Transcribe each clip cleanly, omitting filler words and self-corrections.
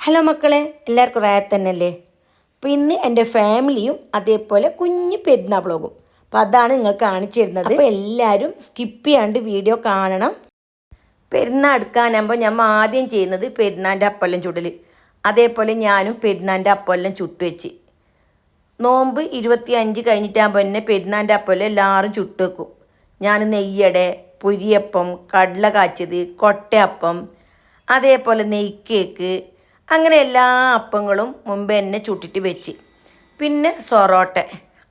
Hello മക്കളെ, എല്ലാവർക്കും റായത്ത് തന്നെയല്ലേ? അപ്പോൾ ഇന്ന് എൻ്റെ ഫാമിലിയും അതേപോലെ കുഞ്ഞു പെരുന്നാൾ വ്ളോഗും. അപ്പോൾ അതാണ് നിങ്ങൾ കാണിച്ചു തരുന്നത്. അപ്പോൾ എല്ലാവരും സ്കിപ്പ് ചെയ്യാണ്ട് വീഡിയോ കാണണം. പെരുന്നാൾ എടുക്കാനാകുമ്പോൾ നമ്മൾ ആദ്യം ചെയ്യുന്നത് പെരുന്നാളിൻ്റെ അപ്പമെല്ലാം ചുടൽ. അതേപോലെ ഞാനും പെരുന്നാളിൻ്റെ അപ്പമെല്ലാം ചുട്ട് വെച്ച്. നോമ്പ് 25 കഴിഞ്ഞിട്ടാകുമ്പോൾ തന്നെ പെരുന്നാളിൻ്റെ അപ്പമെല്ലാം എല്ലാവരും ചുട്ട് വെക്കും. ഞാൻ നെയ്യട, പൊരിയപ്പം, കടല കാച്ചത്, കൊട്ടയപ്പം, അതേപോലെ നെയ്ക്കേക്ക്, അങ്ങനെ എല്ലാ അപ്പങ്ങളും മുമ്പേ തന്നെ ചുട്ടിട്ട് വെച്ച്. പിന്നെ സൊറോട്ട,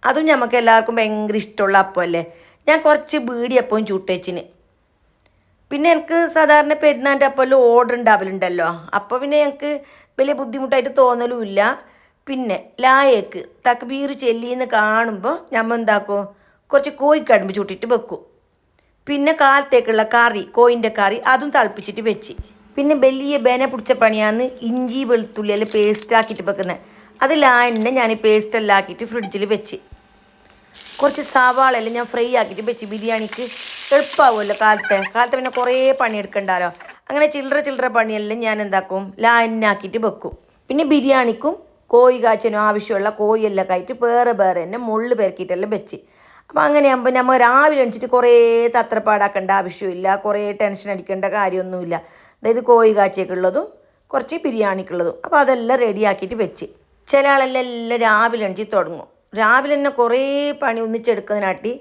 അതും നമുക്ക് എല്ലാവർക്കും ഭയങ്കര ഇഷ്ടമുള്ള അപ്പമല്ലേ. ഞാൻ കുറച്ച് ബീഡിയപ്പവും ചുട്ട് വെച്ചിന്. പിന്നെ എനിക്ക് സാധാരണ പെരുന്നാളിൻ്റെ അപ്പമെല്ലാം ഓർഡർ ഉണ്ടാവലുണ്ടല്ലോ, അപ്പോൾ പിന്നെ ഞങ്ങൾക്ക് വലിയ ബുദ്ധിമുട്ടായിട്ട് തോന്നലുമില്ല. പിന്നെ ലായക്ക് തക്ബീർ ചെല്ലിന്ന് കാണുമ്പോൾ നമ്മൾ എന്താക്കും, കുറച്ച് കോഴിക്കടുമ്പ് ചുട്ടിട്ട് വെക്കും. പിന്നെ കാലത്തേക്കുള്ള കറി, കോഴിൻ്റെ കറി, അതും തിളപ്പിച്ചിട്ട് വെച്ച്. പിന്നെ വലിയ ബേന പിടിച്ച പണിയാന്ന് ഇഞ്ചി വെളുത്തുള്ളി എല്ലാം പേസ്റ്റ് ആക്കിയിട്ട് വെക്കുന്നത്. അതിലാന്നെ ഞാൻ പേസ്റ്റെല്ലാം ആക്കിയിട്ട് ഫ്രിഡ്ജിൽ വെച്ച്. കുറച്ച് സവാളെല്ലാം ഞാൻ ഫ്രൈ ആക്കിയിട്ട് വെച്ച്. ബിരിയാണിക്ക് എളുപ്പമാവുമല്ലോ കാലത്തെ പിന്നെ കുറേ പണിയെടുക്കണ്ടല്ലോ. അങ്ങനെ ചില്ലറ പണിയെല്ലാം ഞാൻ എന്താക്കും, ലായനാക്കിയിട്ട് വെക്കും. പിന്നെ ബിരിയാണിക്കും കോഴി കാച്ചനും ആവശ്യമുള്ള കോഴിയെല്ലാം ആയിട്ട് വേറെ തന്നെ മുള്ളു പെരക്കിയിട്ടെല്ലാം വെച്ച്. അപ്പോൾ അങ്ങനെയാകുമ്പോൾ നമ്മൾ രാവിലെ എണിച്ചിട്ട് കുറേ തത്രപ്പാടാക്കേണ്ട ആവശ്യമില്ല, കുറേ ടെൻഷൻ അടിക്കേണ്ട കാര്യമൊന്നുമില്ല. അതായത് കോഴി കാച്ചിയൊക്കെയുള്ളതും കുറച്ച് ബിരിയാണിക്കുള്ളതും. അപ്പോൾ അതെല്ലാം റെഡിയാക്കിയിട്ട് വെച്ച്. ചില ആളെല്ലാം രാവിലെ എണിച്ച് തുടങ്ങും. രാവിലെ തന്നെ കുറേ പണി ഒന്നിച്ചെടുക്കുന്നതിനാട്ടി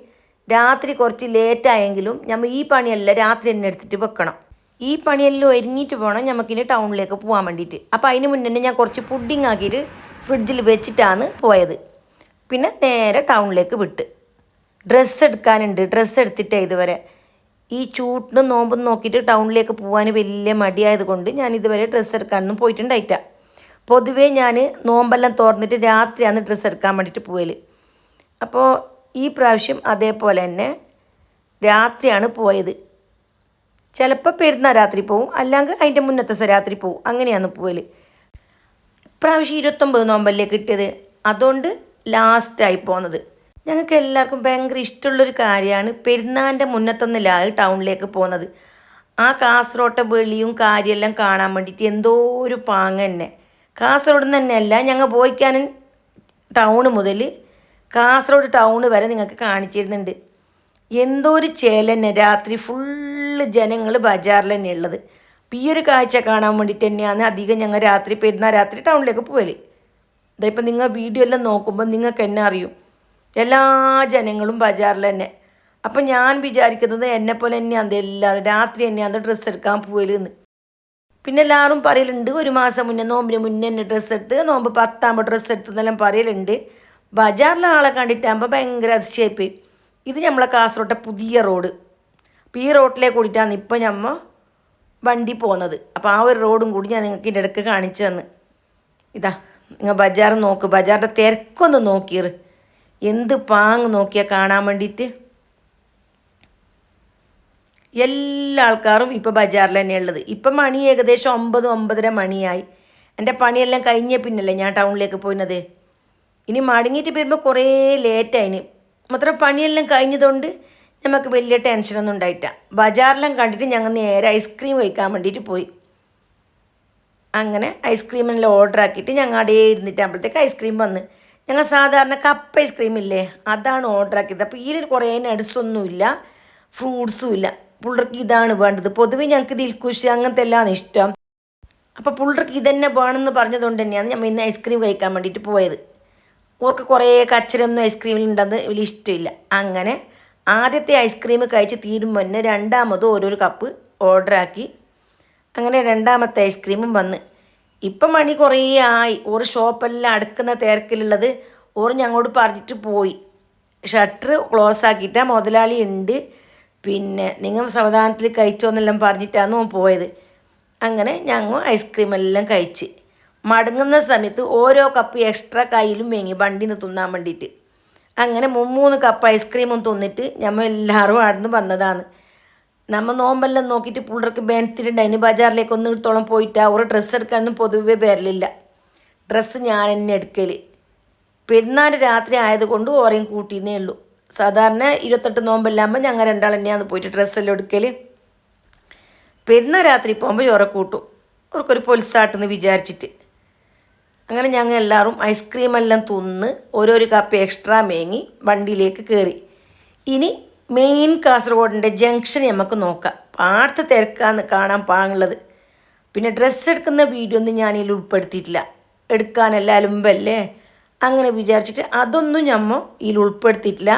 രാത്രി കുറച്ച് ലേറ്റായെങ്കിലും നമ്മൾ ഈ പണിയെല്ലാം രാത്രി തന്നെ എടുത്തിട്ട് വെക്കണം. ഈ പണിയെല്ലാം ഒരുങ്ങിയിട്ട് പോകണം നമുക്കിനി ടൗണിലേക്ക് പോകാൻ വേണ്ടിയിട്ട്. അപ്പോൾ അതിന് മുന്നേ ഞാൻ കുറച്ച് പുഡിങ് ആക്കിയിട്ട് ഫ്രിഡ്ജിൽ വെച്ചിട്ടാണ് പോയത്. പിന്നെ നേരെ ടൗണിലേക്ക് വിട്ട്. ഡ്രസ്സ് എടുക്കാനുണ്ട്, ഡ്രസ്സ് എടുത്തിട്ടേ ഇതുവരെ. ഈ ചൂട്ടിനും നോമ്പും നോക്കിയിട്ട് ടൗണിലേക്ക് പോകാൻ വലിയ മടിയായത് കൊണ്ട് ഞാൻ ഇതുവരെ ഡ്രസ്സ് എടുക്കാനൊന്നും പോയിട്ടുണ്ടായിട്ട. പൊതുവേ ഞാൻ നോമ്പെല്ലാം തുറന്നിട്ട് രാത്രിയാണ് ഡ്രസ്സ് എടുക്കാൻ വേണ്ടിയിട്ട് പോകൽ. അപ്പോൾ ഈ പ്രാവശ്യം അതേപോലെ തന്നെ രാത്രിയാണ് പോയത്. ചിലപ്പോൾ പെരുന്നാൾ രാത്രി പോവും, അല്ലെങ്കിൽ അതിൻ്റെ മുന്നത്തെ രാത്രി പോവും, അങ്ങനെയാണ് പോകൽ. ഇപ്രാവശ്യം 29 നോമ്പല്ലേ കിട്ടിയത്, അതുകൊണ്ട് ലാസ്റ്റായി പോകുന്നത്. ഞങ്ങൾക്ക് എല്ലാവർക്കും ഭയങ്കര ഇഷ്ടമുള്ളൊരു കാര്യമാണ് പെരുന്നാളിൻ്റെ മുന്നത്തൊന്നിലായി ടൗണിലേക്ക് പോകുന്നത്. ആ കാസർഗോട്ടെ വെളിയും കാര്യമെല്ലാം കാണാൻ വേണ്ടിയിട്ട് എന്തോ ഒരു പാങ്ങ് തന്നെ. കാസർഗോഡ് നിന്ന് തന്നെയല്ല, ഞങ്ങൾ പോയിക്കാനും ടൗണ് മുതൽ കാസർഗോഡ് ടൗണ് വരെ നിങ്ങൾക്ക് കാണിച്ചിരുന്നുണ്ട്. എന്തോ ഒരു ചേലന്നെ, രാത്രി ഫുള്ള് ജനങ്ങൾ ബജാറിൽ തന്നെ ഉള്ളത്. അപ്പോൾ ഈ ഒരു കാഴ്ച കാണാൻ വേണ്ടിയിട്ട് തന്നെയാണ് അധികം ഞങ്ങൾ പെരുന്നാൾ രാത്രി ടൗണിലേക്ക് പോകൽ. ഇതായിപ്പോൾ നിങ്ങൾ വീഡിയോ എല്ലാം നോക്കുമ്പോൾ നിങ്ങൾക്ക് എന്നെ അറിയും, എല്ലാ ജനങ്ങളും ബജാറിൽ തന്നെ. അപ്പം ഞാൻ വിചാരിക്കുന്നത് എന്നെപ്പോലെ തന്നെയാണ് എല്ലാവരും രാത്രി തന്നെയാണ് ഡ്രസ്സ് എടുക്കാൻ പോകലെന്ന്. പിന്നെ എല്ലാവരും പറയലുണ്ട്, 1 മാസം മുന്നേ നോമ്പിന് മുന്നേ തന്നെ ഡ്രസ്സ് എടുത്ത്, നോമ്പ് 10 ഡ്രസ്സ് എടുത്തെന്നെല്ലാം പറയലുണ്ട്. ബജാറിലെ ആളെ കണ്ടിട്ടാകുമ്പോൾ ഭയങ്കര അതിശയിപ്പോയി. ഇത് നമ്മളെ കാസർഗോട്ടെ പുതിയ റോഡ്. അപ്പോൾ ഈ റോഡിലേക്ക് കൂടിയിട്ടാണ് ഇപ്പോൾ നമ്മൾ വണ്ടി പോകുന്നത്. അപ്പോൾ ആ ഒരു റോഡും കൂടി ഞാൻ നിങ്ങൾക്ക് ഇതിൻ്റെ ഇടയ്ക്ക് കാണിച്ചു തന്ന്. ഇതാ നിങ്ങൾ ബജാർ നോക്ക്, ബജാറിൻ്റെ തിരക്കൊന്ന് നോക്കിയത് എന്ത് പാങ്ങ് നോക്കിയാൽ കാണാൻ വേണ്ടിയിട്ട്. എല്ലാ ആൾക്കാരും ഇപ്പോൾ ബജാറിൽ തന്നെയുള്ളത്. ഇപ്പം മണി ഏകദേശം 9-9:30 മണിയായി. എൻ്റെ പണിയെല്ലാം കഴിഞ്ഞ പിന്നല്ലേ ഞാൻ ടൗണിലേക്ക് പോയിരുന്നത്. ഇനി മടങ്ങിയിട്ട് വരുമ്പോൾ കുറേ ലേറ്റായിന്. മാത്രം പണിയെല്ലാം കഴിഞ്ഞതുകൊണ്ട് നമുക്ക് വലിയ ടെൻഷനൊന്നും ഉണ്ടായിട്ടില്ല. ബജാറിലെല്ലാം കണ്ടിട്ട് ഞങ്ങൾ നേരെ ഐസ്ക്രീം കഴിക്കാൻ വേണ്ടിയിട്ട് പോയി. അങ്ങനെ ഐസ്ക്രീമെല്ലാം ഓർഡർ ആക്കിയിട്ട് ഞങ്ങൾ അവിടെ ഇരുന്നിട്ടാകുമ്പോഴത്തേക്ക് ഐസ്ക്രീം വന്ന്. ഞങ്ങൾ സാധാരണ കപ്പ് ഐസ്ക്രീം ഇല്ലേ, അതാണ് ഓർഡർ ആക്കിയത്. അപ്പോൾ ഇതിൽ കുറേ നട്സൊന്നുമില്ല, ഫ്രൂട്ട്സും ഇല്ല. പുള്ളർക്ക് ഇതാണ് വേണ്ടത്. പൊതുവെ ഞങ്ങൾക്ക് ദിൽക്കുഷ് അങ്ങനത്തെ എല്ലാമാണ് ഇഷ്ടം. അപ്പോൾ പുള്ളർക്ക് ഇതന്നെ വേണമെന്ന് പറഞ്ഞതുകൊണ്ട് തന്നെയാണ് നമ്മൾ ഇന്ന് ഐസ്ക്രീം കഴിക്കാൻ വേണ്ടിയിട്ട് പോയത്. ഓർക്ക് കുറേ കച്ചരൊന്നും ഐസ്ക്രീമിൽ ഉണ്ടെന്ന് വലിയ ഇഷ്ടമില്ല. അങ്ങനെ ആദ്യത്തെ ഐസ്ക്രീം കഴിച്ച് തീരുമ്പോൾ തന്നെ രണ്ടാമതും ഓരോരോ കപ്പ് ഓർഡർ ആക്കി. അങ്ങനെ രണ്ടാമത്തെ ഐസ്ക്രീമും വന്ന്. ഇപ്പം മണി കുറേ ആയി. ഒരു ഷോപ്പെല്ലാം അടുക്കുന്ന തിരക്കിലുള്ളത് ഓർ ഞങ്ങളോട് പറഞ്ഞിട്ട് പോയി. ഷട്ടർ ക്ലോസ് ആക്കിയിട്ടാണ് മുതലാളി ഉണ്ട്, പിന്നെ നിങ്ങൾ സാവധാനത്തിൽ കഴിച്ചോന്നെല്ലാം പറഞ്ഞിട്ടാണ് പോയത്. അങ്ങനെ ഞങ്ങൾ ഐസ്ക്രീമെല്ലാം കഴിച്ച് മടങ്ങുന്ന സമയത്ത് ഓരോ കപ്പ് എക്സ്ട്രാ കയ്യിലും വേങ്ങി വണ്ടിയിൽ നിന്ന് തിന്നാൻ വേണ്ടിയിട്ട്. അങ്ങനെ 3 കപ്പ് ഐസ്ക്രീമും തിന്നിട്ട് നമ്മൾ എല്ലാവരും അവിടെ നിന്ന് വന്നതാണ്. നമ്മൾ നോമ്പെല്ലാം നോക്കിയിട്ട് പിള്ളേർക്ക് ബെനത്തിലുണ്ട്. അതിന് ബജാറിലേക്ക് എടുത്തോളം പോയിട്ട് ഒരു ഡ്രസ്സ് എടുക്കാനൊന്നും പൊതുവെ വരലില്ല. ഡ്രസ്സ് ഞാൻ തന്നെ എടുക്കൽ. പെരുന്നാൾ രാത്രി ആയതുകൊണ്ട് ഓരെയും കൂട്ടിയെന്നേ ഉള്ളൂ. സാധാരണ 28 നോമ്പെല്ലാകുമ്പോൾ ഞങ്ങൾ രണ്ടാൾ തന്നെയാണ് പോയിട്ട് ഡ്രസ്സെല്ലാം എടുക്കൽ. പെരുന്നാൾ രാത്രി പോകുമ്പോൾ ചോറ കൂട്ടും. അവർക്കൊരു പൊലിസാട്ടെന്ന് വിചാരിച്ചിട്ട് അങ്ങനെ ഞങ്ങൾ എല്ലാവരും ഐസ്ക്രീമെല്ലാം തിന്ന് ഓരോരോ കപ്പ് എക്സ്ട്രാ മേങ്ങി വണ്ടിയിലേക്ക് കയറി. ഇനി മെയിൻ കാസർഗോഡിൻ്റെ ജംഗ്ഷൻ നമുക്ക് നോക്കാം. പാടത്ത് തിരക്കാന്ന് കാണാൻ പാങ്ങുള്ളത്. പിന്നെ ഡ്രസ്സ് എടുക്കുന്ന വീഡിയോ ഒന്നും ഞാനിതിൽ ഉൾപ്പെടുത്തിയിട്ടില്ല. എടുക്കാനല്ല അലുമ്പല്ലേ അങ്ങനെ വിചാരിച്ചിട്ട് അതൊന്നും ഞമ്മ ഇതിൽ ഉൾപ്പെടുത്തിയിട്ടില്ല.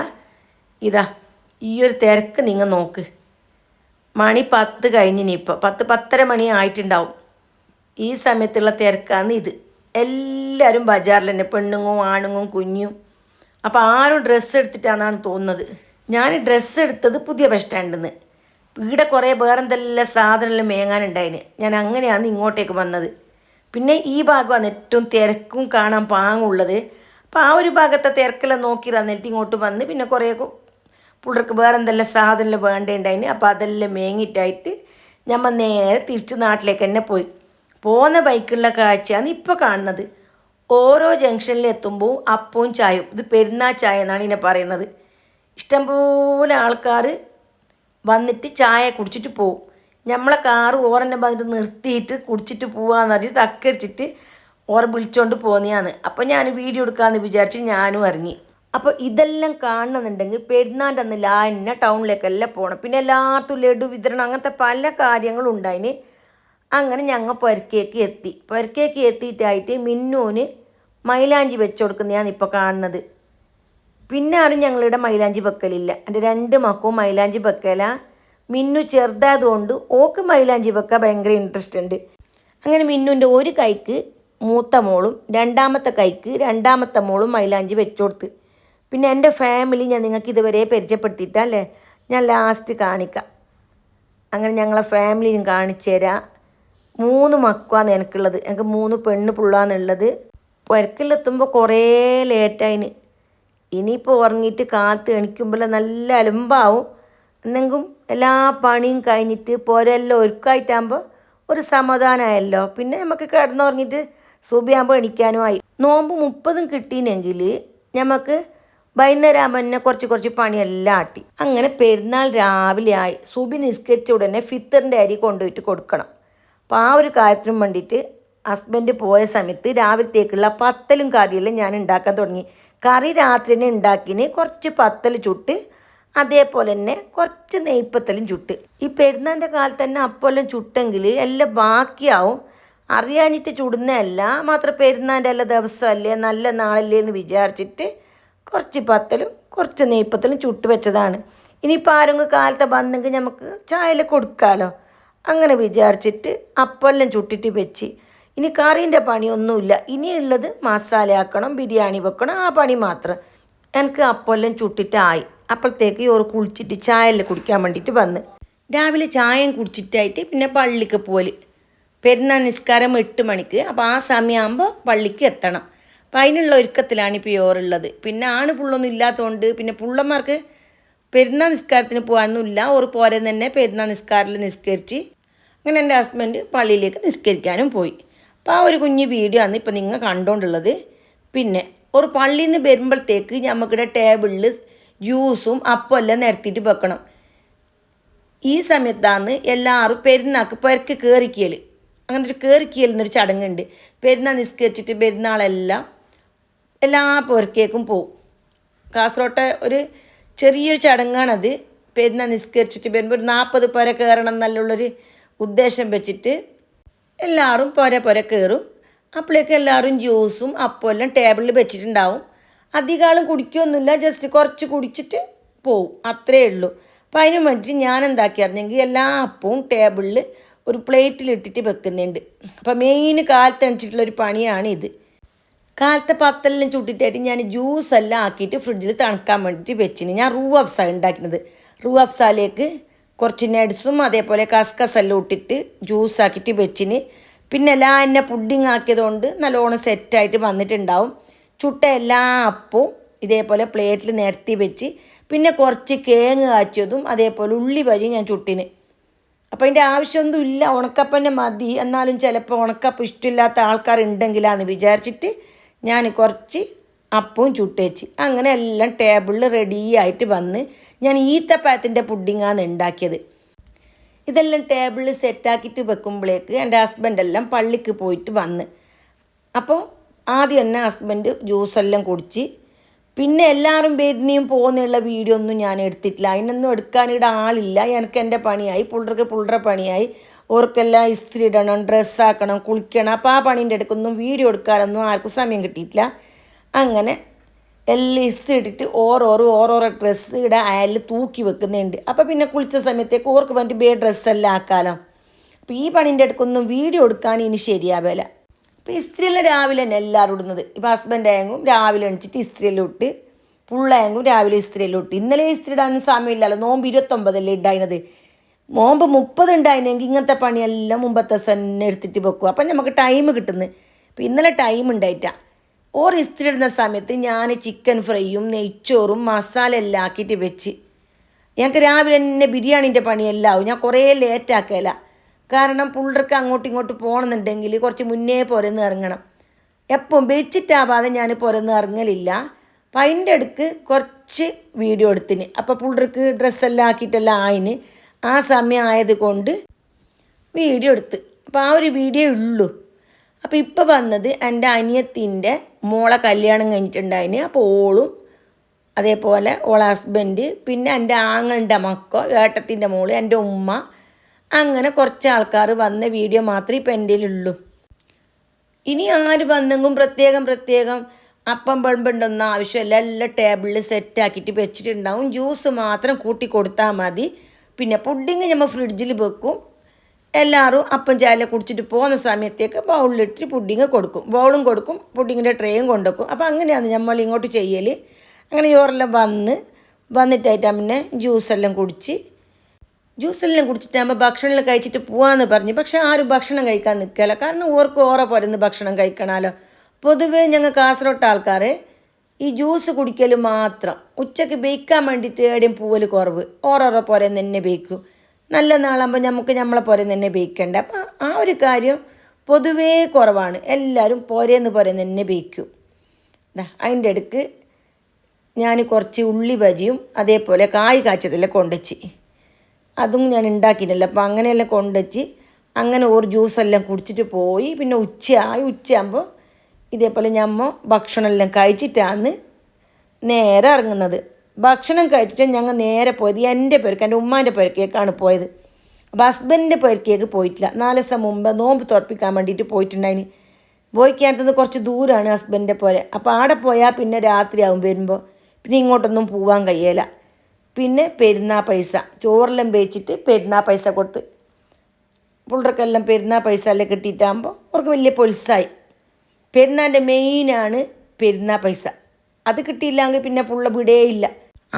ഇതാ ഈ ഒരു തിരക്ക് നിങ്ങൾ നോക്ക്. മണി 10 കഴിഞ്ഞിനിപ്പോൾ 10-10:30 മണി ആയിട്ടുണ്ടാവും. ഈ സമയത്തുള്ള തിരക്കാണ് ഇത്. എല്ലാവരും ബജാറിൽ തന്നെ, പെണ്ണുങ്ങും ആണുങ്ങും കുഞ്ഞും. അപ്പോൾ ആരും ഡ്രസ്സ് എടുത്തിട്ടാണെന്നാണ് തോന്നുന്നത്. ഞാൻ ഡ്രസ്സ് എടുത്തത് പുതിയ ബസ് സ്റ്റാൻഡിൽ നിന്ന്. ഇവിടെ കുറേ വേറെന്തെല്ലാം സാധനമെല്ലാം മേങ്ങാനുണ്ടായിന്. ഞാൻ അങ്ങനെയാണ് ഇങ്ങോട്ടേക്ക് വന്നത്. പിന്നെ ഈ ഭാഗമാണ് ഏറ്റവും തിരക്കും കാണാൻ പാങ്ങുള്ളത്. അപ്പോൾ ആ ഒരു ഭാഗത്തെ തിരക്കെല്ലാം നോക്കി തന്നിട്ട് ഇങ്ങോട്ട് വന്ന് പിന്നെ കുറേ പിള്ളേർക്ക് വേറെന്തെല്ലാം സാധനമെല്ലാം വേണ്ടേണ്ടായിന്. അപ്പോൾ അതെല്ലാം മേങ്ങിയിട്ടായിട്ട് നമ്മൾ നേരെ തിരിച്ച് നാട്ടിലേക്ക് തന്നെ പോയി. പോകുന്ന ബൈക്കുള്ള കാഴ്ചയാണ് ഇപ്പോൾ കാണുന്നത്. ഓരോ ജംഗ്ഷനിൽ എത്തുമ്പോൾ അപ്പവും ചായയും. ഇത് പെരുന്നാൾ ചായ എന്നാണ് ഇതിനെ പറയുന്നത്. ഇഷ്ടംപോലെ ആൾക്കാർ വന്നിട്ട് ചായ കുടിച്ചിട്ട് പോവും. നമ്മളെ കാറ് ഓറന്നെ വന്നിട്ട് നിർത്തിയിട്ട് കുടിച്ചിട്ട് പോവാന്ന് പറഞ്ഞിട്ട് തക്കരിച്ചിട്ട് ഓർ വിളിച്ചുകൊണ്ട് പോകുന്നതാണ്. അപ്പോൾ ഞാൻ വീഡിയോ എടുക്കാമെന്ന് വിചാരിച്ച് ഞാനും ഇറങ്ങി. അപ്പോൾ ഇതെല്ലാം കാണണമെന്നുണ്ടെങ്കിൽ പെരുന്നാളിൻ്റെ അന്ന് ലാന്നെ ടൗണിലേക്കെല്ലാം പോകണം. പിന്നെ എല്ലായിടത്തും ലഡു വിതരണം അങ്ങനത്തെ പല കാര്യങ്ങളും ഉണ്ടായിന്. അങ്ങനെ ഞങ്ങൾ പുരക്കേക്ക് എത്തി. പുരക്കേക്ക് എത്തിയിട്ടായിട്ട് മിന്നൂന് മൈലാഞ്ചി വെച്ച് കൊടുക്കുന്നതാണ് ഇപ്പോൾ കാണുന്നത്. പിന്നെ ആരും ഞങ്ങളിവിടെ മൈലാഞ്ചി വെക്കലില്ല. എൻ്റെ 2 മക്കവും മൈലാഞ്ചി വെക്കല. മിന്നു ചെറുതായതുകൊണ്ട് ഓക്ക് മൈലാഞ്ചി വെക്കാൻ ഭയങ്കര ഇൻട്രസ്റ്റ് ഉണ്ട്. അങ്ങനെ മിന്നുവിൻ്റെ ഒരു കൈക്ക് മൂത്ത മോളും രണ്ടാമത്തെ കൈക്ക് രണ്ടാമത്തെ മോളും മൈലാഞ്ചി വെച്ച് കൊടുത്ത്. പിന്നെ എൻ്റെ ഫാമിലി ഞാൻ നിങ്ങൾക്ക് ഇതുവരെ പരിചയപ്പെടുത്തിയിട്ടല്ലേ, ഞാൻ ലാസ്റ്റ് കാണിക്കാം. അങ്ങനെ ഞങ്ങളെ ഫാമിലിയും കാണിച്ചു തരാം. 3 മക്കളാണ് എനിക്കുള്ളത്. എനിക്ക് 3 പെണ്ണ് പിള്ളാന്നുള്ളത്. പുരക്കിലെത്തുമ്പോൾ കുറേ ലേറ്റായിന്. ഇനിയിപ്പോൾ ഉറങ്ങിയിട്ട് കാലത്ത് എണിക്കുമ്പോൾ നല്ല അലമ്പാവും. എന്നെങ്കിലും എല്ലാ പണിയും കഴിഞ്ഞിട്ട് പോരെല്ലാം ഒരുക്കായിട്ടാകുമ്പോൾ ഒരു സമാധാനമായല്ലോ. പിന്നെ നമുക്ക് കിടന്നുറങ്ങിയിട്ട് സുബിയാകുമ്പോൾ എണിക്കാനും ആയി. നോമ്പ് 30 കിട്ടീനെങ്കിൽ നമുക്ക് വൈകുന്നേരം ആകുമ്പോൾ തന്നെ കുറച്ച് പണിയെല്ലാം ആട്ടി. അങ്ങനെ പെരുന്നാൾ രാവിലെ ആയി. സുബി നിസ്കരിച്ച ഉടനെ ഫിത്തറിൻ്റെ അരി കൊണ്ടുപോയിട്ട് കൊടുക്കണം. അപ്പോൾ ആ ഒരു കാര്യത്തിനും വേണ്ടിയിട്ട് ഹസ്ബൻഡ് പോയ സമയത്ത് രാവിലത്തേക്കുള്ള പത്തലും കറിയെല്ലാം ഞാൻ ഉണ്ടാക്കാൻ തുടങ്ങി. കറി രാത്രി തന്നെ ഉണ്ടാക്കിന്. കുറച്ച് പത്തൽ ചുട്ട് അതേപോലെ തന്നെ കുറച്ച് നെയ്പ്പത്തലും ചുട്ട്. ഈ പെരുന്നാളിൻ്റെ കാലത്ത് തന്നെ അപ്പോഴെല്ലാം ചുട്ടെങ്കിൽ എല്ലാം ബാക്കിയാവും. അറിയാഞ്ഞിട്ട് ചുടുന്നതല്ല, മാത്രം പെരുന്നാളിൻ്റെ എല്ലാ ദിവസമല്ലേ നല്ല നാളല്ലേ എന്ന് വിചാരിച്ചിട്ട് കുറച്ച് പത്തലും കുറച്ച് നെയ്പ്പത്തലും ചുട്ട് വെച്ചതാണ്. ഇനിയിപ്പോൾ ആരെങ്കിലും കാലത്തെ വന്നെങ്കിൽ നമുക്ക് ചായയിൽ കൊടുക്കാമല്ലോ അങ്ങനെ വിചാരിച്ചിട്ട് അപ്പെല്ലാം ചുട്ടിട്ട് വെച്ച്. ഇനി കറീൻ്റെ പണിയൊന്നുമില്ല. ഇനിയുള്ളത് മസാല ആക്കണം, ബിരിയാണി വെക്കണം, ആ പണി മാത്രം. എനിക്ക് അപ്പെല്ലാം ചുട്ടിട്ടായി. അപ്പോഴത്തേക്ക് ഓർ കുളിച്ചിട്ട് ചായയെല്ലാം കുടിക്കാൻ വേണ്ടിയിട്ട് വന്ന്. രാവിലെ ചായയും കുടിച്ചിട്ടായിട്ട് പിന്നെ പള്ളിക്ക് പോല്. പെരുന്നാൾ നിസ്കാരം 8 മണിക്ക്. അപ്പോൾ ആ സമയമാകുമ്പോൾ പള്ളിക്ക് എത്തണം. അപ്പോൾ അതിനുള്ള ഒരുക്കത്തിലാണ് ഇപ്പോൾ ഓറുള്ളത്. പിന്നെ ആണ് പുള്ളൊന്നും ഇല്ലാത്തതുകൊണ്ട് പിന്നെ പുള്ളന്മാർക്ക് പെരുന്നാൾ നിസ്കാരത്തിന് പോകാനൊന്നുമില്ല. ഒരു പോരെ തന്നെ പെരുന്നാൾ നിസ്കാരത്തിൽ നിസ്കരിച്ച് അങ്ങനെ എൻ്റെ ഹസ്ബൻഡ് പള്ളിയിലേക്ക് നിസ്കരിക്കാനും പോയി. അപ്പോൾ ആ ഒരു കുഞ്ഞ് വീഡിയോ ആണ് ഇപ്പോൾ നിങ്ങൾ കണ്ടുകൊണ്ടുള്ളത്. പിന്നെ ഒരു പള്ളിയിൽ നിന്ന് വരുമ്പോഴത്തേക്ക് നമുക്കിവിടെ ടേബിളിൽ ജ്യൂസും അപ്പം എല്ലാം നിരത്തിയിട്ട് വെക്കണം. ഈ സമയത്താണ് എല്ലാവരും പെരുന്നാൾക്ക് പുരക്ക് കയറിക്കൽ. അങ്ങനെ ഒരു കയറിക്കൽ എന്നൊരു ചടങ്ങുണ്ട്. പെരുന്നാൾ നിസ്കരിച്ചിട്ട് പെരുന്നാളെല്ലാം എല്ലാ പുരക്കേക്കും പോവും. കാസർഗോട്ടെ ഒരു ചെറിയൊരു ചടങ്ങാണത്. പെരുന്നാൾ നിസ്കരിച്ചിട്ട് വരുമ്പോൾ ഒരു 40 പുര കയറണം എന്നുള്ളൊരു ഉദ്ദേശം വെച്ചിട്ട് എല്ലാവരും പുര കയറും. അപ്പോഴേക്കും എല്ലാവരും ജ്യൂസും അപ്പം എല്ലാം ടേബിളിൽ വെച്ചിട്ടുണ്ടാവും. അധികം കുടിക്കുകയൊന്നുമില്ല, ജസ്റ്റ് കുറച്ച് കുടിച്ചിട്ട് പോവും, അത്രയേ ഉള്ളൂ. അപ്പോൾ അതിന് വേണ്ടിയിട്ട് ഞാൻ എന്താക്കി അറിഞ്ഞെങ്കിൽ എല്ലാ അപ്പവും ടേബിളിൽ ഒരു പ്ലേറ്റിലിട്ടിട്ട് വെക്കുന്നുണ്ട്. അപ്പോൾ മെയിൻ കാലത്ത് എണിച്ചിട്ടുള്ളൊരു പണിയാണ് ഇത്. കാലത്തെ പത്തെല്ലാം ചുട്ടിട്ടായിട്ട് ഞാൻ ജ്യൂസെല്ലാം ആക്കിയിട്ട് ഫ്രിഡ്ജിൽ തണുക്കാൻ വേണ്ടിയിട്ട് വെച്ചിന്. ഞാൻ റൂ അഫ്സ ഉണ്ടാക്കുന്നത്. റൂ അഫ്സാലേക്ക് കുറച്ച് നട്സും അതേപോലെ കസ്കസെല്ലാം ഇട്ടിട്ട് ജ്യൂസാക്കിയിട്ട് വെച്ചിന്. പിന്നെ എല്ലാം എന്നെ പുഡിങ് ആക്കിയതുകൊണ്ട് നല്ലോണം സെറ്റായിട്ട് വന്നിട്ടുണ്ടാവും. ചുട്ട എല്ലാ അപ്പവും ഇതേപോലെ പ്ലേറ്റിൽ നിരത്തി വെച്ച് പിന്നെ കുറച്ച് കേങ്ങ് കാച്ചിയതും അതേപോലെ ഉള്ളി ബജി ഞാൻ ചുട്ടിന്. അപ്പോൾ അതിൻ്റെ ആവശ്യമൊന്നും ഇല്ല, ഉണക്കപ്പന്നെ മതി. എന്നാലും ചിലപ്പോൾ ഉണക്കപ്പം ഇഷ്ടമില്ലാത്ത ആൾക്കാരുണ്ടെങ്കിലാന്ന് വിചാരിച്ചിട്ട് ഞാൻ കുറച്ച് അപ്പവും ചുട്ടേച്ച്. അങ്ങനെ എല്ലാം ടേബിളിൽ റെഡി ആയിട്ട് വന്ന് ഞാൻ ഈത്തപ്പഴത്തിൻ്റെ പുഡിങ്ങാണ് ഉണ്ടാക്കിയത്. ഇതെല്ലാം ടേബിളിൽ സെറ്റാക്കിയിട്ട് വെക്കുമ്പോഴേക്ക് എൻ്റെ ഹസ്ബൻഡെല്ലാം പള്ളിക്ക് പോയിട്ട് വന്ന്. അപ്പോൾ ആദ്യം തന്നെ ഹസ്ബൻഡ് ജ്യൂസെല്ലാം കുടിച്ച്, പിന്നെ എല്ലാവരും വരുന്നേയും പോകുന്നുള്ള വീഡിയോ ഒന്നും ഞാൻ എടുത്തിട്ടില്ല. അതിനൊന്നും എടുക്കാനിവിടെ ആളില്ല. എനിക്ക് എൻ്റെ പണിയായി, പുള്ളറ പണിയായി. ഓർക്കെല്ലാം ഇസ്തിരി ഇടണം, ഡ്രസ്സാക്കണം, കുളിക്കണം. അപ്പോൾ ആ പണീൻ്റെ ഇടയ്ക്കൊന്നും വീഡിയോ എടുക്കാനൊന്നും ആർക്കും സമയം കിട്ടിയിട്ടില്ല. അങ്ങനെ എല്ലാം ഇസ്തിരി ഇട്ടിട്ട് ഓരോരോ ഡ്രസ്സ് ഇവിടെ അയാളിൽ തൂക്കി വെക്കുന്നുണ്ട്. അപ്പോൾ പിന്നെ കുളിച്ച സമയത്തേക്ക് ഓർക്ക് പറഞ്ഞിട്ട് ഡ്രസ്സെല്ലാം ആക്കാലോ. അപ്പോൾ ഈ പണീൻ്റെ ഇടയ്ക്കൊന്നും വീഡിയോ എടുക്കാൻ ഇനി ശരിയാവില്ല. അപ്പോൾ ഇസ്തിരിയെല്ലാം രാവിലെ തന്നെ എല്ലാവരും ഇടുന്നത്. ഇപ്പോൾ ഹസ്ബൻഡായെങ്കിലും രാവിലെ എണിച്ചിട്ട് ഇസ്തിരിയെല്ലാം ഇട്ട്, പുള്ളായെങ്കിലും രാവിലെ ഇസ്തിരിയെല്ലാം ഇട്ട്. ഇന്നലെ ഇസ്തിരി ഇടാനും സമയമില്ലല്ലോ, നോമ്പ് 29 ഉണ്ടായിരുന്നത്. നോമ്പ് 30 ഉണ്ടായിരുന്നെങ്കിൽ ഇങ്ങനത്തെ പണിയെല്ലാം മുമ്പത്തെ തന്നെ എടുത്തിട്ട് വെക്കും. അപ്പം നമുക്ക് ടൈം കിട്ടുന്നത്. അപ്പോൾ ഇന്നലെ ടൈം ഉണ്ടായിട്ടാണ്. ഇസ്തിരി ഇടുന്ന സമയത്ത് ഞാൻ ചിക്കൻ ഫ്രൈയും നെയ്ച്ചോറും മസാല എല്ലാം ആക്കിയിട്ട് വെച്ച്. ഞങ്ങൾക്ക് രാവിലെ തന്നെ ബിരിയാണീൻ്റെ പണിയെല്ലാം ആവും. ഞാൻ കുറേ ലേറ്റാക്കല. കാരണം പുള്ളർക്ക് അങ്ങോട്ടും ഇങ്ങോട്ട് പോകണമെന്നുണ്ടെങ്കിൽ കുറച്ച് മുന്നേ പുരന്ന് ഇറങ്ങണം. എപ്പം വെച്ചിട്ടാവാതെ ഞാൻ പുരന്ന് ഇറങ്ങലില്ല. അപ്പം അതിൻ്റെ അടുക്ക് കുറച്ച് വീഡിയോ എടുത്തിന്. അപ്പോൾ പുള്ളർക്ക് ഡ്രസ്സെല്ലാം ആക്കിയിട്ടെല്ലാം ആയിന്. ആ സമയം ആയതുകൊണ്ട് വീഡിയോ എടുത്ത്. അപ്പോൾ ആ ഒരു വീഡിയോ ഉള്ളൂ. അപ്പോൾ ഇപ്പോൾ വന്നത് എൻ്റെ അനിയത്തിൻ്റെ മോളെ കല്യാണം കഴിഞ്ഞിട്ടുണ്ടായിന്. അപ്പോൾ ഓളും അതേപോലെ ഓളെ ഹസ്ബൻഡ്, പിന്നെ എൻ്റെ ആങ്ങളുടെ മക്കൾ, ഏട്ടത്തിൻ്റെ മോള്, എൻ്റെ ഉമ്മ, അങ്ങനെ കുറച്ച് ആൾക്കാർ വന്ന വീഡിയോ മാത്രമേ ഇപ്പം എൻ്റെ ഉള്ളൂ. ഇനി ആര് വന്നെങ്കിലും പ്രത്യേകം അപ്പം വിളമ്പുണ്ടൊന്നും ആവശ്യമില്ല. എല്ലാം ടേബിളിൽ സെറ്റാക്കിയിട്ട് വെച്ചിട്ടുണ്ടാവും. ജ്യൂസ് മാത്രം കൂട്ടി കൊടുത്താൽ മതി. പിന്നെ പുഡിങ് നമ്മൾ ഫ്രിഡ്ജിൽ വെക്കും. എല്ലാവരും അപ്പം ചായ കുടിച്ചിട്ട് പോകുന്ന സമയത്തേക്ക് ബൗളിലിട്ട് പുഡിങ് കൊടുക്കും. ബൗളും കൊടുക്കും, പുഡിങ്ങിൻ്റെ ട്രേയും കൊണ്ടുവെക്കും. അപ്പോൾ അങ്ങനെയാണ് നമ്മൾ ഇങ്ങോട്ട് ചെയ്യൽ. അങ്ങനെ ചോറെല്ലാം വന്നിട്ടായിട്ടാണ് പിന്നെ ജ്യൂസെല്ലാം കുടിച്ചിട്ടാകുമ്പോൾ ഭക്ഷണം കഴിച്ചിട്ട് പോകാമെന്ന് പറഞ്ഞു. പക്ഷേ ആരും ഭക്ഷണം കഴിക്കാൻ നിൽക്കില്ല. കാരണം ഓർക്ക് പുറന്ന് ഭക്ഷണം കഴിക്കണമല്ലോ. പൊതുവേ ഞങ്ങൾ കാസർഗോട്ട് ആൾക്കാർ ഈ ജ്യൂസ് കുടിക്കൽ മാത്രം. ഉച്ചയ്ക്ക് ബേക്കാൻ വേണ്ടിയിട്ട് എവിടെയും പൂവൽ കുറവ്. ഓരോരോ പുരന്ന് തന്നെ ബേക്കും. നല്ല നാളാകുമ്പോൾ നമുക്ക് നമ്മളെ പുരന്ന് തന്നെ ബേക്കണ്ട. അപ്പം ആ ഒരു കാര്യം പൊതുവേ കുറവാണ്. എല്ലാവരും പുരന്ന് തന്നെ ബേക്കും. അതിൻ്റെ ഇടയ്ക്ക് ഞാൻ കുറച്ച് ഉള്ളി ബജിയും അതേപോലെ കായ് കാച്ചതെല്ലാം കൊണ്ടുവച്ച്. അതും ഞാൻ ഉണ്ടാക്കിയിട്ടില്ല. അപ്പോൾ അങ്ങനെയെല്ലാം കൊണ്ടുവച്ച് അങ്ങനെ ഒരു ജ്യൂസെല്ലാം കുടിച്ചിട്ട് പോയി. പിന്നെ ഉച്ചയാകുമ്പോൾ ഇതേപോലെ ഞമ്മ ഭക്ഷണമെല്ലാം കഴിച്ചിട്ടാണ് നേരെ ഇറങ്ങുന്നത്. ഭക്ഷണം കഴിച്ചിട്ട് ഞങ്ങൾ നേരെ പോയത് എൻ്റെ ഉമ്മാൻ്റെ പേരക്കേക്കാണ് പോയത്. അപ്പോൾ ഹസ്ബൻഡിൻ്റെ പേരക്കേക്ക് പോയിട്ടില്ല. 4 ദിവസം മുമ്പ് നോമ്പ് തുറപ്പിക്കാൻ വേണ്ടിയിട്ട് പോയിട്ടുണ്ടായിന്. പോയിക്കാനത്തുനിന്ന് കുറച്ച് ദൂരമാണ് ഹസ്ബൻഡിൻ്റെ പോലെ. അപ്പോൾ അവിടെ പോയാൽ പിന്നെ രാത്രിയാവും വരുമ്പോൾ. പിന്നെ ഇങ്ങോട്ടൊന്നും പോവാൻ കഴിയില്ല. പിന്നെ പെരുന്നാൾ പൈസ ചോറെല്ലാം വേച്ചിട്ട് പെരുന്നാൾ പൈസ കൊടുത്ത് പുള്ളർക്കെല്ലാം പെരുന്നാൾ പൈസ എല്ലാം കിട്ടിയിട്ടാകുമ്പോൾ അവർക്ക് വലിയ പൊലിസായി. പെരുന്നാളിൻ്റെ മെയിനാണ് പെരുന്നാൾ പൈസ. അത് കിട്ടിയില്ലെങ്കിൽ പിന്നെ പുള്ള വിടേയില്ല.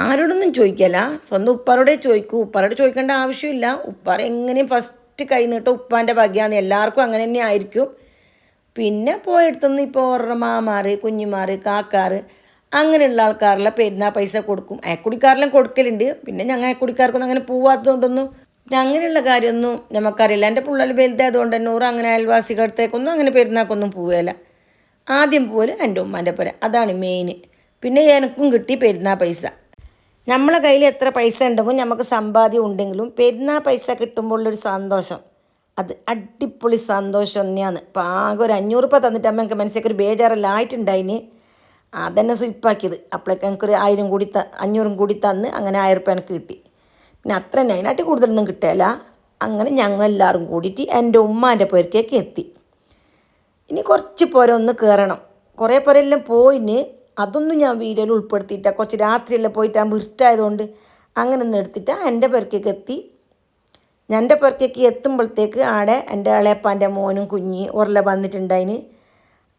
ആരോടൊന്നും ചോദിക്കല, സ്വന്തം ഉപ്പാരോടെ ചോദിക്കൂ. ഉപ്പാരോട് ചോദിക്കേണ്ട ആവശ്യമില്ല. ഉപ്പാറ എങ്ങനെയും ഫസ്റ്റ് കൈ നീട്ടും ഉപ്പാൻ്റെ ഭാഗ്യമാണ്. എല്ലാവർക്കും അങ്ങനെ തന്നെ ആയിരിക്കും. പിന്നെ പോയെടുത്തൊന്നും ഇപ്പോൾ ഓരോ മാമാർ, കുഞ്ഞുമാർ, കാക്കാർ, അങ്ങനെയുള്ള ആൾക്കാരെല്ലാം പെരുന്നാൾ പൈസ കൊടുക്കും. അയക്കുടിക്കാരെല്ലാം കൊടുക്കലുണ്ട്. പിന്നെ ഞങ്ങൾ അയക്കുടിക്കാർക്കൊന്നും അങ്ങനെ പോവാത്തതുകൊണ്ടൊന്നും പിന്നെ അങ്ങനെയുള്ള കാര്യമൊന്നും നമുക്കറിയില്ല. എൻ്റെ പിള്ളേർ വലുതായതുകൊണ്ട് തന്നെ അങ്ങനെ അയൽവാസികളടുത്തേക്കൊന്നും അങ്ങനെ പെരുന്നാൾക്കൊന്നും പോവുകയില്ല. ആദ്യം പോലെ എൻ്റെ ഉമ്മാൻ്റെ പുര, അതാണ് മെയിൻ. പിന്നെ എനിക്കും കിട്ടി പെരുന്നാൾ പൈസ. നമ്മളെ കയ്യിൽ എത്ര പൈസ ഉണ്ടെങ്കിലും നമുക്ക് സമ്പാദ്യം ഉണ്ടെങ്കിലും പെരുന്നാൾ പൈസ കിട്ടുമ്പോഴുള്ളൊരു സന്തോഷം, അത് അടിപൊളി സന്തോഷം തന്നെയാണ്. ഇപ്പോൾ ആകെ ഒരു 500 രൂപ തന്നിട്ട് അമ്മ എനിക്ക് മനസ്സിലേക്ക് ഒരു ബേജാറെല്ലാം ആയിട്ടുണ്ടായിന്. അതന്നെ സ്വിപ്പാക്കിയത്. അപ്പോഴേക്ക് എനിക്കൊരു 1000 കൂടി 500 കൂടി തന്ന് അങ്ങനെ 1000 രൂപ എനിക്ക് കിട്ടി. പിന്നെ അത്ര തന്നെ, അതിനായിട്ട് കൂടുതലൊന്നും കിട്ടില്ല. അങ്ങനെ ഞങ്ങൾ എല്ലാവരും കൂടിയിട്ട് എൻ്റെ ഉമ്മാൻ്റെ പേരക്കേക്ക് എത്തി. ഇനി കുറച്ച് പുര ഒന്ന് കയറണം. കുറേ പുരയെല്ലാം പോയിന്. അതൊന്നും ഞാൻ വീഡിയോയിൽ ഉൾപ്പെടുത്തിയിട്ട. കുറച്ച് രാത്രിയെല്ലാം പോയിട്ടാകുമ്പോൾ ഇരുട്ടായതുകൊണ്ട് അങ്ങനെ ഒന്നും എടുത്തിട്ട് എൻ്റെ പേരക്കേക്ക് എത്തി. എൻ്റെ പേരക്കേക്ക് എത്തുമ്പോഴത്തേക്ക് ആടെ എൻ്റെ ഇളയപ്പാൻ്റെ മോനും കുഞ്ഞി ഓരെല്ലാം വന്നിട്ടുണ്ടായിന്.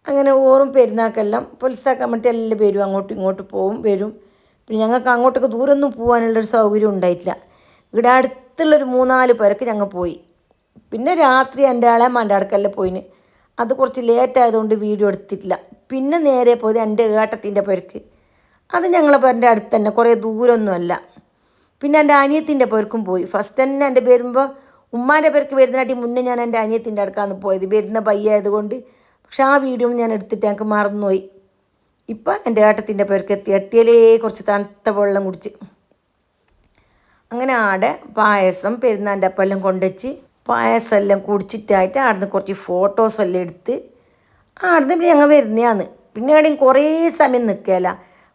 അങ്ങനെ ഓറും പെരുന്നാക്കെല്ലാം പൊലിസാക്കാൻ വേണ്ടി എല്ലാം വരും. അങ്ങോട്ടും ഇങ്ങോട്ടും വരും. പിന്നെ ഞങ്ങൾക്ക് അങ്ങോട്ടൊക്കെ ദൂരമൊന്നും പോകാനുള്ളൊരു സൗകര്യം ഉണ്ടായിട്ടില്ല. ഇവിടെ അടുത്തുള്ളൊരു 3-4 പേരൊക്കെ ഞങ്ങൾ പോയി. പിന്നെ രാത്രി എൻ്റെ ഇളയമ്മാൻ്റെ അടുക്കെല്ലാം പോയിന്. അത് കുറച്ച് ലേറ്റായതുകൊണ്ട് വീഡിയോ എടുത്തിട്ടില്ല. പിന്നെ നേരെ പോയത് എൻ്റെ ഏട്ടത്തിൻ്റെ പേർക്ക്. അത് ഞങ്ങളെ പേരിൻ്റെ അടുത്ത് തന്നെ, കുറേ ദൂരമൊന്നുമല്ല. പിന്നെ എൻ്റെ അനിയത്തിൻ്റെ പേർക്കും പോയി. ഫസ്റ്റ് തന്നെ എൻ്റെ വരുമ്പോൾ ഉമ്മാൻ്റെ പേർക്ക് വരുന്നതിനാട്ടി മുന്നേ ഞാൻ എൻ്റെ അനിയത്തിൻ്റെ അടുക്കാണ് പോയത്, വരുന്ന പയ്യായതുകൊണ്ട്. പക്ഷെ ആ വീഡിയോ ഞാൻ എടുത്തിട്ട് ഞങ്ങൾക്ക് മറന്നുപോയി. ഇപ്പം എൻ്റെ ഏട്ടത്തിൻ്റെ പേർക്ക് എത്തിയാലേ കുറച്ച് തണുത്ത വെള്ളം കുടിച്ച്. അങ്ങനെ ആടെ പായസം പെരുന്നാൻ്റെ അപ്പം എല്ലാം കൊണ്ടുവച്ച് പായസം എല്ലാം കുടിച്ചിട്ടായിട്ട് ആടുന്ന് കുറച്ച് ഫോട്ടോസ് എല്ലാം എടുത്ത് ആടുന്ന് പിന്നെ ഞങ്ങൾ വരുന്നതാണ്. പിന്നെ എവിടെയും കുറേ സമയം നിൽക്കുകയല്ല,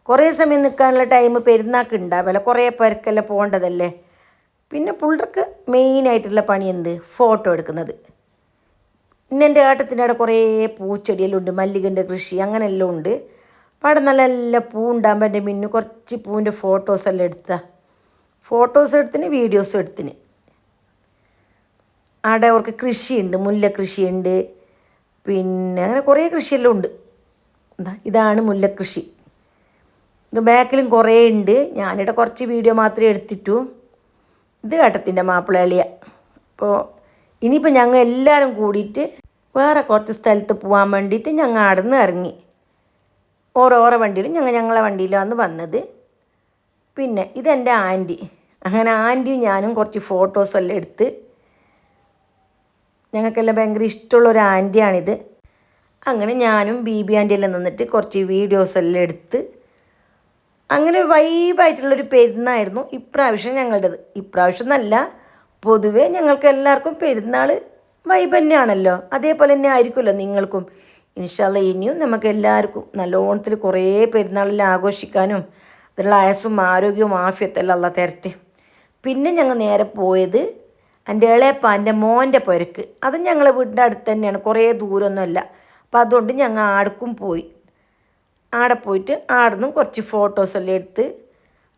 കുറേ സമയം നിൽക്കാനുള്ള ടൈം പെരുന്നാൾക്ക് ഉണ്ടാവില്ല, കുറേ പേർക്കെല്ലാം പോകേണ്ടതല്ലേ. പിന്നെ പുള്ളർക്ക് മെയിനായിട്ടുള്ള പണി എന്ത്, ഫോട്ടോ എടുക്കുന്നത്. പിന്നെ എൻ്റെ ഏട്ടത്തിൻ്റെ അവിടെ കുറേ പൂച്ചെടിയെല്ലാം ഉണ്ട്, മല്ലികൻ്റെ കൃഷി അങ്ങനെയെല്ലാം ഉണ്ട്. അപ്പോൾ അവിടെ നല്ല നല്ല പൂ ഉണ്ടാകുമ്പോൾ എൻ്റെ മിന്നു കുറച്ച് പൂവിൻ്റെ ഫോട്ടോസെല്ലാം ഫോട്ടോസ് എടുത്തിന്, വീഡിയോസ് എടുത്തിന്. അവിടെ അവർക്ക് കൃഷിയുണ്ട്, മുല്ല കൃഷിയുണ്ട്, പിന്നെ അങ്ങനെ കുറേ കൃഷിയെല്ലാം ഉണ്ട്. ഇതാണ് മുല്ലക്കൃഷി. ഇത് ബാക്കിലും കുറേ ഉണ്ട്. ഞാനിവിടെ കുറച്ച് വീഡിയോ മാത്രമേ എടുത്തിട്ടു. ഇത് ഏട്ടത്തിൻ്റെ മാപ്പിള. അപ്പോൾ ഇനിയിപ്പോൾ ഞങ്ങൾ എല്ലാവരും കൂടിയിട്ട് വേറെ കുറച്ച് സ്ഥലത്ത് പോകാൻ വേണ്ടിയിട്ട് ഞങ്ങൾ അവിടെ നിന്ന് ഇറങ്ങി. ഓരോ വണ്ടിയിലും ഞങ്ങളെ വണ്ടിയിലാണ് വന്നത്. പിന്നെ ഇതെൻ്റെ ആൻറ്റി. അങ്ങനെ ആൻറ്റിയും ഞാനും കുറച്ച് ഫോട്ടോസെല്ലാം എടുത്ത്. ഞങ്ങൾക്കെല്ലാം ഭയങ്കര ഇഷ്ടമുള്ളൊരു ആൻറ്റിയാണിത്. അങ്ങനെ ഞാനും ബീബി ആൻറ്റിയെല്ലാം നിന്നിട്ട് കുറച്ച് വീഡിയോസെല്ലാം എടുത്ത് അങ്ങനെ ഒരു വൈബായിട്ടുള്ളൊരു പെരുന്നായിരുന്നു ഇപ്രാവശ്യം ഞങ്ങളുടേത്. ഇപ്രാവശ്യം എന്നല്ല, പൊതുവേ ഞങ്ങൾക്ക് എല്ലാവർക്കും പെരുന്നാൾ വൈബ് തന്നെയാണല്ലോ. അതേപോലെ തന്നെ ആയിരിക്കുമല്ലോ നിങ്ങൾക്കും. ഇൻഷാ അല്ലാ ഇനിയും നമുക്ക് എല്ലാവർക്കും നല്ലോണത്തിൽ കുറേ പെരുന്നാളിൽ ആഘോഷിക്കാനും അതിനുള്ള ആയുസ്സും ആരോഗ്യവും ആഫിയത്തെല്ലാം അല്ലാ തരട്ടെ. പിന്നെ ഞങ്ങൾ നേരെ പോയത് എൻ്റെ ഇളയപ്പാൻ്റെ മോൻ്റെ പുരക്ക്. അതും ഞങ്ങളെ വീടിൻ്റെ അടുത്ത് തന്നെയാണ്, കുറേ ദൂരമൊന്നുമല്ല. അപ്പോൾ അതുകൊണ്ട് ഞങ്ങൾ ആടക്കും പോയി. ആടെ പോയിട്ട് ആടുന്നും കുറച്ച് ഫോട്ടോസെല്ലാം എടുത്ത്,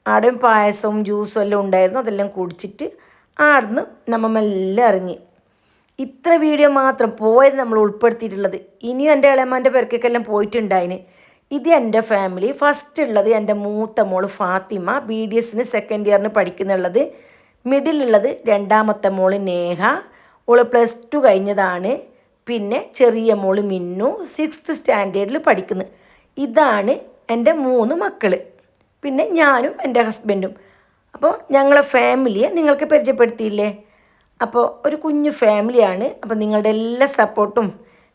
ആടെയും പായസവും ജ്യൂസും എല്ലാം ഉണ്ടായിരുന്നു, അതെല്ലാം കുടിച്ചിട്ട് ആടുന്ന് നമ്മളെല്ലാം ഇറങ്ങി. ഇത്ര വീഡിയോ മാത്രം പോയത് നമ്മൾ ഉൾപ്പെടുത്തിയിട്ടുള്ളത്. ഇനിയും എൻ്റെ ഇളയമ്മാൻ്റെ പേർക്കൊക്കെല്ലാം പോയിട്ടുണ്ടായിന്. ഇത് എൻ്റെ ഫാമിലി. ഫസ്റ്റ് ഉള്ളത് എൻ്റെ മൂത്ത മോള് ഫാത്തിമ, BDS സെക്കൻഡ് ഇയറിന് പഠിക്കുന്നുള്ളത്. മിഡിലുള്ളത് രണ്ടാമത്തെ മോള് നേഹ, ഓള് +2 കഴിഞ്ഞതാണ്. പിന്നെ ചെറിയ മോള് മിന്നു 6th സ്റ്റാൻഡേർഡിൽ പഠിക്കുന്നു. ഇതാണ് എൻ്റെ 3 മക്കൾ. പിന്നെ ഞാനും എൻ്റെ ഹസ്ബൻഡും. അപ്പോൾ ഞങ്ങളെ ഫാമിലിയെ നിങ്ങൾക്ക് പരിചയപ്പെടുത്തിയില്ലേ. അപ്പോൾ ഒരു കുഞ്ഞു ഫാമിലിയാണ്. അപ്പോൾ നിങ്ങളുടെ എല്ലാ സപ്പോർട്ടും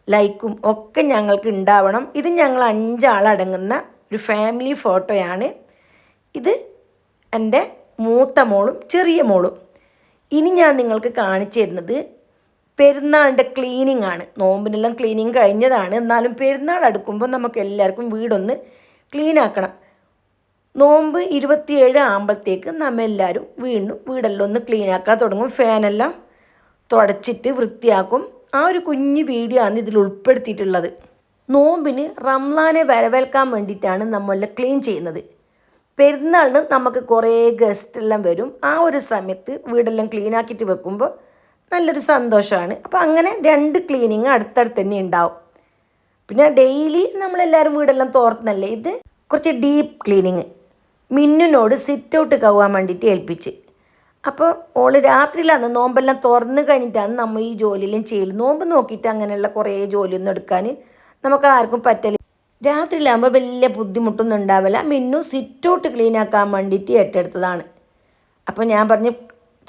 ലൈക്കും ഒക്കെ ഞങ്ങൾക്ക് ഉണ്ടാവണം. ഇത് ഞങ്ങൾ 5 ആളടങ്ങുന്ന ഒരു ഫാമിലി ഫോട്ടോയാണ്. ഇത് എൻ്റെ മൂത്ത മോളും ചെറിയ മോളും. ഇനി ഞാൻ നിങ്ങൾക്ക് കാണിച്ചു തരുന്നത് പെരുന്നാളിൻ്റെ ക്ലീനിങ് ആണ്. നോമ്പിനെല്ലാം ക്ലീനിങ് കഴിഞ്ഞതാണ്, എന്നാലും പെരുന്നാൾ അടുക്കുമ്പോൾ നമുക്ക് എല്ലാവർക്കും വീടൊന്ന് ക്ലീൻ ആക്കണം. നോമ്പ് 27 ആകുമ്പോഴത്തേക്ക് നമ്മെല്ലാവരും വീണ്ടും വീടെല്ലാം ഒന്ന് ക്ലീൻ ആക്കാൻ തുടങ്ങും. ഫാനെല്ലാം തുടച്ചിട്ട് വൃത്തിയാക്കും. ആ ഒരു കുഞ്ഞു വീഡിയോ ആണ് ഇതിൽ ഉൾപ്പെടുത്തിയിട്ടുള്ളത്. നോമ്പിന് റംസാനെ വരവേൽക്കാൻ വേണ്ടിയിട്ടാണ് നമ്മളെല്ലാം ക്ലീൻ ചെയ്യുന്നത്. പെരുന്നാളിന് നമുക്ക് കുറേ ഗസ്റ്റെല്ലാം വരും. ആ ഒരു സമയത്ത് വീടെല്ലാം ക്ലീൻ ആക്കിയിട്ട് വെക്കുമ്പോൾ നല്ലൊരു സന്തോഷമാണ്. അപ്പോൾ അങ്ങനെ 2 ക്ലീനിങ് അടുത്തടുത്ത് തന്നെ ഉണ്ടാവും. പിന്നെ ഡെയിലി നമ്മളെല്ലാവരും വീടെല്ലാം തോർത്തുന്നല്ലേ. ഇത് കുറച്ച് ഡീപ്പ് ക്ലീനിങ്. മിന്നുനോട് സിറ്റ് ഔട്ട് കഴുകാൻ വേണ്ടിയിട്ട് ഏൽപ്പിച്ച്. അപ്പോൾ ഓള് രാത്രിയിലാണ് നോമ്പെല്ലാം തുറന്ന് കഴിഞ്ഞിട്ടാണ് നമ്മൾ ഈ ജോലിയെല്ലാം ചെയ്യൽ. നോമ്പ് നോക്കിയിട്ട് അങ്ങനെയുള്ള കുറേ ജോലിയൊന്നും എടുക്കാൻ നമുക്ക് ആർക്കും പറ്റില്ല. രാത്രിയിലാകുമ്പോൾ വലിയ ബുദ്ധിമുട്ടൊന്നും ഉണ്ടാവില്ല. മിന്നു സിറ്റ് ഔട്ട് ക്ലീൻ ആക്കാൻ വേണ്ടിയിട്ട് ഏറ്റെടുത്തതാണ്. അപ്പോൾ ഞാൻ പറഞ്ഞു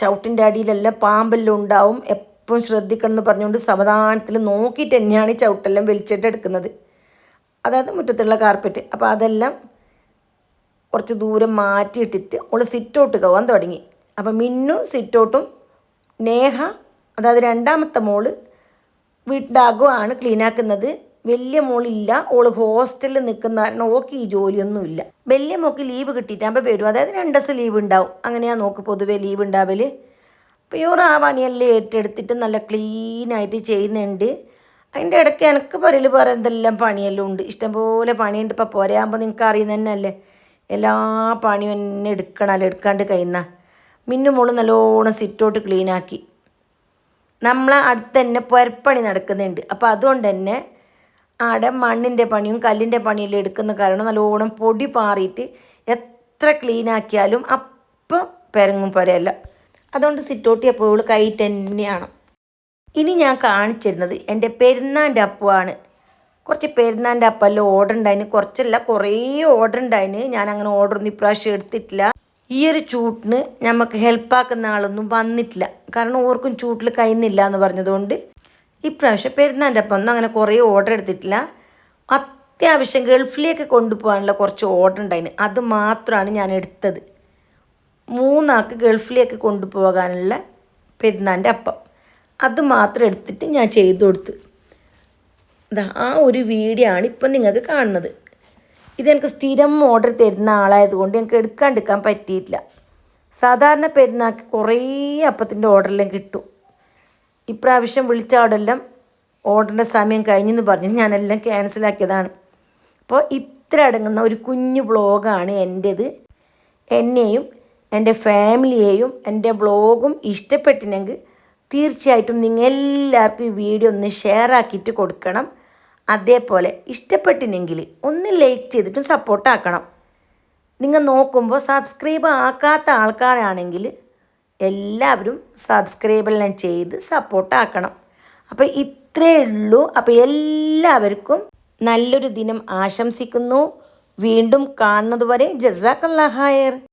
ചവിട്ടിൻ്റെ അടിയിലെല്ലാം പാമ്പെല്ലാം ഉണ്ടാവും, എപ്പം ശ്രദ്ധിക്കണം എന്ന് പറഞ്ഞുകൊണ്ട് സാവധാനത്തിൽ നോക്കിയിട്ട് തന്നെയാണ് ഈ ചവിട്ടെല്ലാം വലിച്ചിട്ട് എടുക്കുന്നത്. അതായത് മുറ്റത്തുള്ള കാർപ്പറ്റ്. അപ്പോൾ അതെല്ലാം കുറച്ച് ദൂരം മാറ്റിയിട്ടിട്ട് ഓൾ സിറ്റ് ഔട്ട് കഴുകാൻ തുടങ്ങി. അപ്പം മിന്നു സിറ്റ് ഔട്ടും നേഹ, അതായത് രണ്ടാമത്തെ മോള് വീട്ടിൻ്റെ അകമാണ് ക്ലീനാക്കുന്നത്. വലിയ മോളില്ല, ഓള് ഹോസ്റ്റലിൽ നിൽക്കുന്ന കാരണം ഓക്ക് ഈ ജോലിയൊന്നുമില്ല. വലിയ മോക്ക് ലീവ് കിട്ടിയിട്ടാകുമ്പോൾ വരും, അതായത് 2 ദിവസം ലീവ് ഉണ്ടാവും. അങ്ങനെയാണ് നോക്ക് പൊതുവെ ലീവ് ഉണ്ടാവൽ. അപ്പോൾ ഇവർ ആ പണിയെല്ലാം ഏറ്റെടുത്തിട്ട് നല്ല ക്ലീനായിട്ട് ചെയ്യുന്നുണ്ട്. അതിൻ്റെ ഇടയ്ക്ക് എനിക്ക് പറയൽ വേറെ എന്തെല്ലാം പണിയെല്ലാം ഉണ്ട്, ഇഷ്ടംപോലെ പണിയുണ്ട്. ഇപ്പോൾ പോരാകുമ്പോൾ നിങ്ങൾക്ക് അറിയുന്ന തന്നെ അല്ലേ, എല്ലാ പണിയും തന്നെ എടുക്കണമല്ലോ, എടുക്കാണ്ട് കഴിയുന്ന. മിന്നു മോള് നല്ലോണം സിറ്റൗട്ട് ക്ലീനാക്കി. നമ്മളെ അടുത്ത് തന്നെ പുരപ്പണി നടക്കുന്നുണ്ട്. അപ്പോൾ അതുകൊണ്ട് തന്നെ ആടെ മണ്ണിൻ്റെ പണിയും കല്ലിൻ്റെ പണിയെല്ലാം എടുക്കുന്ന കാരണം നല്ലോണം പൊടി പാറിയിട്ട് എത്ര ക്ലീനാക്കിയാലും അപ്പം പെരങ്ങും പോരല്ല. അതുകൊണ്ട് സിറ്റൗട്ട് എപ്പോഴും കൈ തന്നെയാണ്. ഇനി ഞാൻ കാണിച്ചിരുന്നത് എൻ്റെ പെരുന്നാൻ്റെ അപ്പമാണ്. കുറച്ച് പെരുന്നാൻ്റെ അപ്പെല്ലാം ഓർഡർ ഉണ്ടായിന്, കുറച്ചല്ല കുറേ ഓർഡർ ഉണ്ടായിന്. ഞാൻ അങ്ങനെ ഓർഡറൊന്നും ഇപ്രാവശ്യം എടുത്തിട്ടില്ല. ഈ ഒരു ചൂട്ടിന് നമുക്ക് ഹെൽപ്പാക്കുന്ന ആളൊന്നും വന്നിട്ടില്ല, കാരണം ഓർക്കും ചൂട്ടിൽ കഴിയുന്നില്ല എന്ന് പറഞ്ഞതുകൊണ്ട് ഇപ്രാവശ്യം പെരുന്നാൻ്റെ അപ്പം ഒന്നും അങ്ങനെ കുറേ ഓർഡർ എടുത്തിട്ടില്ല. അത്യാവശ്യം ഗൾഫിലേക്ക് കൊണ്ടുപോകാനുള്ള കുറച്ച് ഓർഡർ ഉണ്ടായിന്, അത് മാത്രമാണ് ഞാൻ എടുത്തത്. മൂന്നാൾക്ക് ഗൾഫിലേക്ക് കൊണ്ടുപോകാനുള്ള പെരുന്നാളിൻ്റെ അപ്പം അത് മാത്രം എടുത്തിട്ട് ഞാൻ ചെയ്തു കൊടുത്തു. ആ ഒരു വീഡിയോ ആണ് ഇപ്പം നിങ്ങൾക്ക് കാണുന്നത്. ഇതെനിക്ക് സ്ഥിരം ഓർഡർ തരുന്ന ആളായതുകൊണ്ട് എനിക്ക് എടുക്കാൻ പറ്റിയിട്ടില്ല. സാധാരണ പെരുന്നാൾക്ക് കുറേ അപ്പത്തിൻ്റെ ഓർഡറെല്ലാം കിട്ടും. ഇപ്രാവശ്യം വിളിച്ച ആടെല്ലാം ഓർഡറിൻ്റെ സമയം കഴിഞ്ഞെന്ന് പറഞ്ഞ് ഞാനെല്ലാം ക്യാൻസലാക്കിയതാണ്. അപ്പോൾ ഇത്ര അടങ്ങുന്ന ഒരു കുഞ്ഞു ബ്ലോഗാണ് എൻ്റേത്. എന്നെയും എൻ്റെ ഫാമിലിയെയും എൻ്റെ ബ്ലോഗും ഇഷ്ടപ്പെട്ടിനെങ്കിൽ തീർച്ചയായിട്ടും നിങ്ങൾ എല്ലാവർക്കും ഈ വീഡിയോ ഒന്ന് ഷെയർ ആക്കിയിട്ട് കൊടുക്കണം. അതേപോലെ ഇഷ്ടപ്പെട്ടിനെങ്കിൽ ഒന്ന് ലൈക്ക് ചെയ്തിട്ടും സപ്പോർട്ടാക്കണം. നിങ്ങൾ നോക്കുമ്പോൾ സബ്സ്ക്രൈബ് ആക്കാത്ത ആൾക്കാരാണെങ്കിൽ എല്ലാവരും സബ്സ്ക്രൈബെല്ലാം ചെയ്ത് സപ്പോർട്ടാക്കണം. അപ്പോൾ ഇത്രയേ ഉള്ളൂ. അപ്പോൾ എല്ലാവർക്കും നല്ലൊരു ദിനം ആശംസിക്കുന്നു. വീണ്ടും കാണുന്നതുവരെ ജസാക്കല്ലാഹ് ഖൈർ.